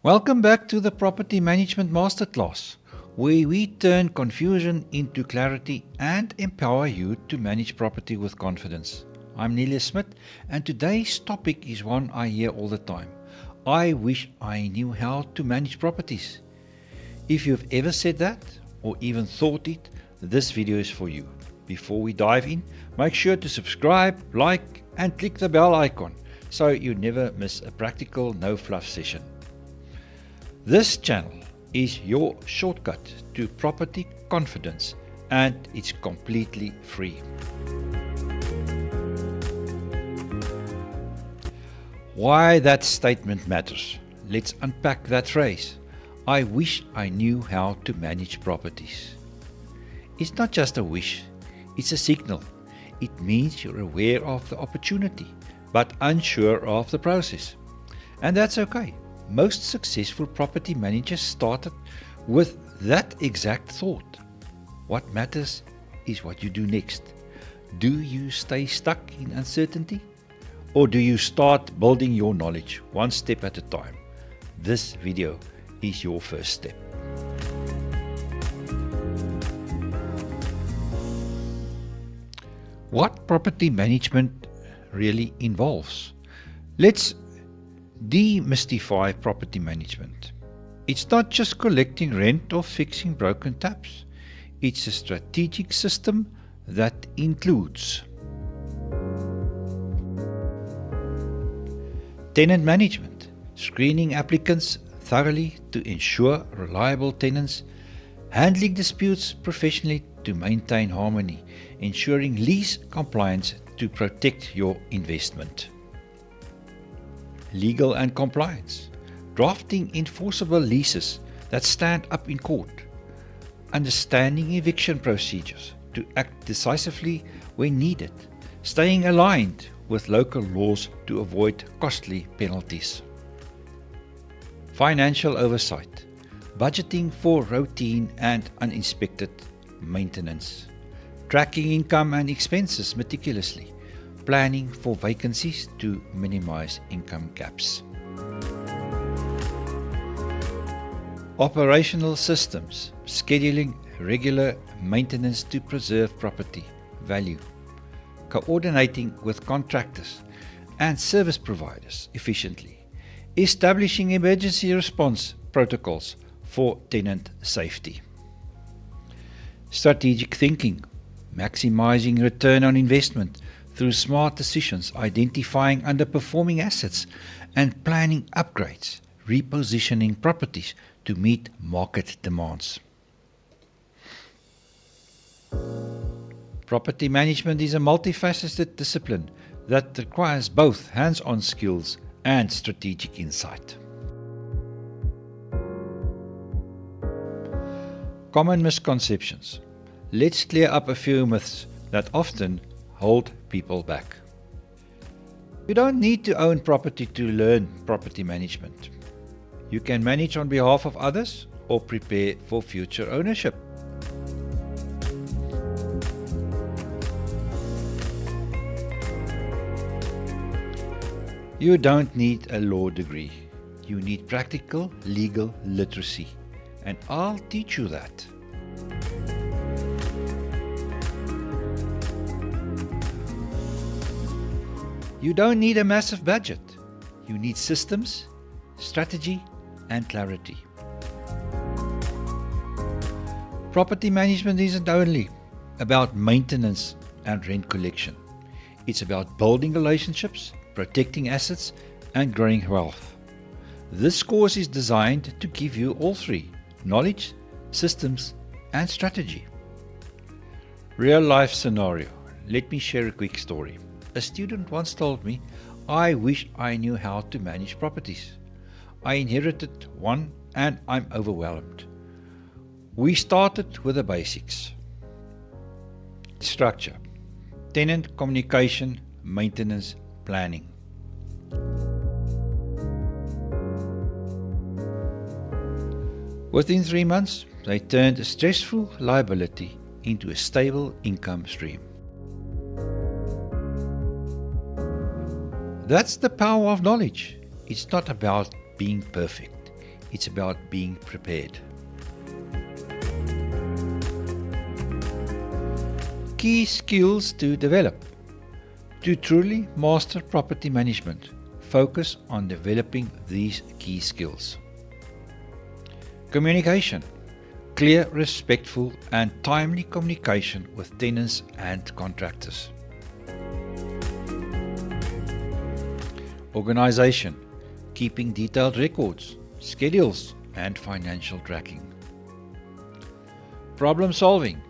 Welcome back to the Property Management Masterclass, where we turn confusion into clarity and empower you to manage property with confidence. I'm Nelia Smith, and today's topic is one I hear all the time. I wish I knew how to manage properties. If you've ever said that, or even thought it, this video is for you. Before we dive in, make sure to subscribe, like, and click the bell icon so you never miss a practical, no-fluff session. This channel is your shortcut to property confidence, and it's completely free. Why that statement matters. Let's unpack that phrase. I wish I knew how to manage properties. It's not just a wish, it's a signal. It means you're aware of the opportunity, but unsure of the process. And that's okay. Most successful property managers started with that exact thought. What matters is what you do next. Do you stay stuck in uncertainty? Or do you start building your knowledge one step at a time? This video is your first step. What property management really involves? Let's demystify property management. It's not just collecting rent or fixing broken taps. It's a strategic system that includes tenant management, screening applicants thoroughly to ensure reliable tenants, handling disputes professionally to maintain harmony, ensuring lease compliance to protect your investment. Legal and compliance, drafting enforceable leases that stand up in court, understanding eviction procedures to act decisively when needed, staying aligned with local laws to avoid costly penalties. Financial oversight, budgeting for routine and uninspected maintenance, tracking income and expenses meticulously, planning for vacancies to minimize income gaps. Operational systems, scheduling regular maintenance to preserve property value, coordinating with contractors and service providers efficiently, establishing emergency response protocols for tenant safety. Strategic thinking, maximizing return on investment through smart decisions, identifying underperforming assets, and planning upgrades, repositioning properties to meet market demands. Property management is a multifaceted discipline that requires both hands-on skills and strategic insight. Common misconceptions. Let's clear up a few myths that often hold people back. You don't need to own property to learn property management. You can manage on behalf of others or prepare for future ownership. You don't need a law degree. You need practical legal literacy, and I'll teach you that. You don't need a massive budget. You need systems, strategy, and clarity. Property management isn't only about maintenance and rent collection. It's about building relationships, protecting assets, and growing wealth. This course is designed to give you all three: knowledge, systems, and strategy. Real life scenario. Let me share a quick story. A student once told me, I wish I knew how to manage properties. I inherited one and I'm overwhelmed. We started with the basics. Structure, tenant communication, maintenance, planning. Within 3 months, they turned a stressful liability into a stable income stream. That's the power of knowledge. It's not about being perfect. it's about being prepared. Key skills to develop. To truly master property management, focus on developing these key skills. Communication. Clear, respectful, and timely communication with tenants and contractors. Organization. Keeping detailed records, schedules, and financial tracking. Problem solving.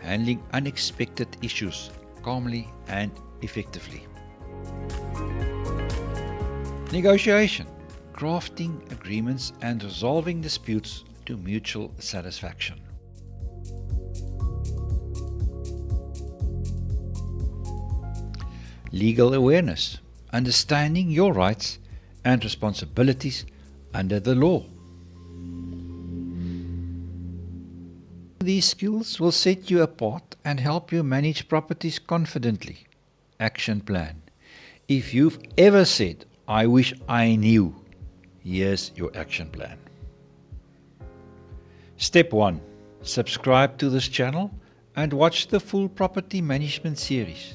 Handling unexpected issues calmly and effectively. Negotiation. Crafting agreements and resolving disputes to mutual satisfaction. Legal awareness. Understanding your rights and responsibilities under the law. These skills will set you apart and help you manage properties confidently. Action plan. If you've ever said, "I wish I knew," here's your action plan. Step 1. Subscribe to this channel and watch the full property management series.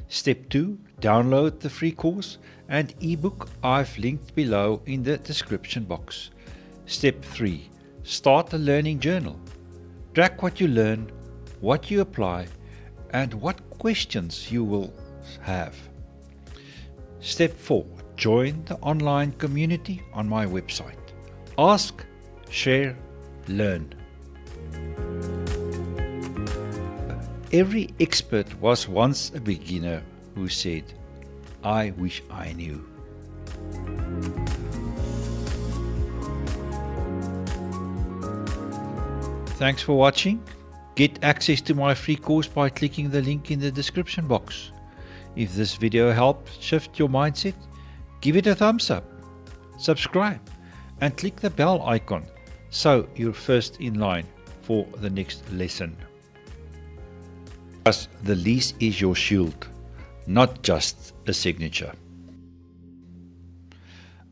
Step 2. Download the free course and ebook I've linked below in the description box. Step 3. Start a learning journal. Track what you learn, what you apply, and what questions you will have. Step 4. Join the online community on my website. Ask, share, learn. Every expert was once a beginner who said, "I wish I knew." Thanks for watching. Get access to my free course by clicking the link in the description box. If this video helped shift your mindset, give it a thumbs up, subscribe, and click the bell icon so you're first in line for the next lesson. Thus, the lease is your shield, not just a signature.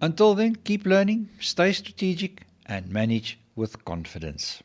Until then, keep learning, stay strategic, and manage with confidence.